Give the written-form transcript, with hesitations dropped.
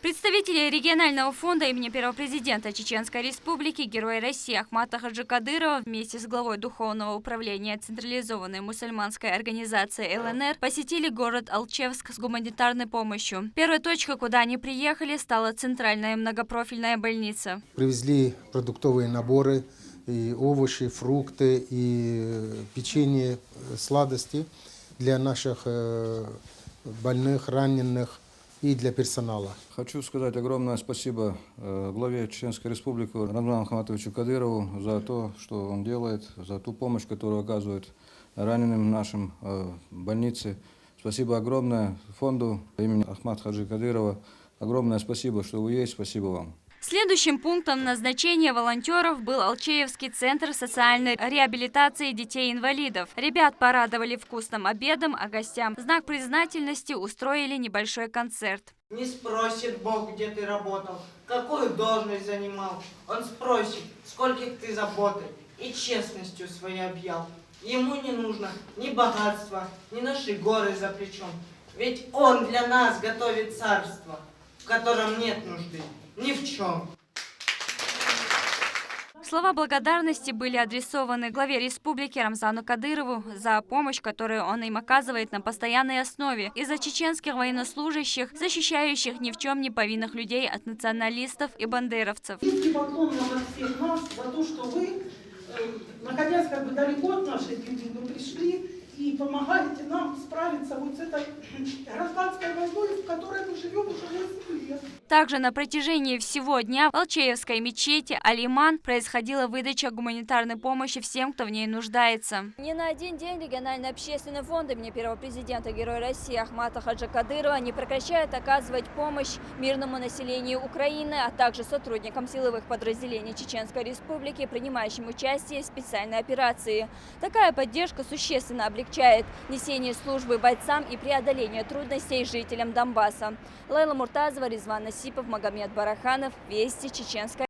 Представители регионального фонда имени первого президента Чеченской Республики, Героя России Ахмата Хаджи Кадырова вместе с главой Духовного управления централизованной мусульманской организации ЛНР посетили город Алчевск с гуманитарной помощью. Первой точкой, куда они приехали, стала центральная многопрофильная больница. Привезли продуктовые наборы, и овощи, фрукты, и печенье, сладости для наших больных, раненых и для персонала. Хочу сказать огромное спасибо главе Чеченской Республики Рамзану Ахматовичу Кадырову за то, что он делает, за ту помощь, которую оказывает раненым нашим в больнице. Спасибо огромное фонду имени Ахмата Хаджи Кадырова. Огромное спасибо, что вы есть. Спасибо вам. Следующим пунктом назначения волонтеров был Алчевский центр социальной реабилитации детей-инвалидов. Ребят порадовали вкусным обедом, а гостям в знак признательности устроили небольшой концерт. Не спросит Бог, где ты работал, какую должность занимал. Он спросит, скольких ты заботой и честностью своей объял. Ему не нужно ни богатства, ни наши горы за плечом. Ведь он для нас готовит царство, в котором нет нужды ни в чем. Слова благодарности были адресованы главе республики Рамзану Кадырову за помощь, которую он им оказывает на постоянной основе, и за чеченских военнослужащих, защищающих ни в чем не повинных людей от националистов и бандеровцев. Низкий поклон вам от всех нас за то, что вы, находясь далеко от нашей беды, вы пришли и помогаете нам справиться вот с этой гражданской войной, в которой мы живем уже 8 лет. Также на протяжении всего дня в Алчевской мечети Алиман происходила выдача гуманитарной помощи всем, кто в ней нуждается. Ни на один день региональный общественный фонд имени первого президента Героя России Ахмата Хаджи Кадырова не прекращает оказывать помощь мирному населению Украины, а также сотрудникам силовых подразделений Чеченской Республики, принимающим участие в специальной операции. Такая поддержка существенно облегчает несение службы бойцам и преодоление трудностей жителям Донбасса. Лейла Муртазова, Резван Насипов, Магомед Бараханов. Вести, Чеченская.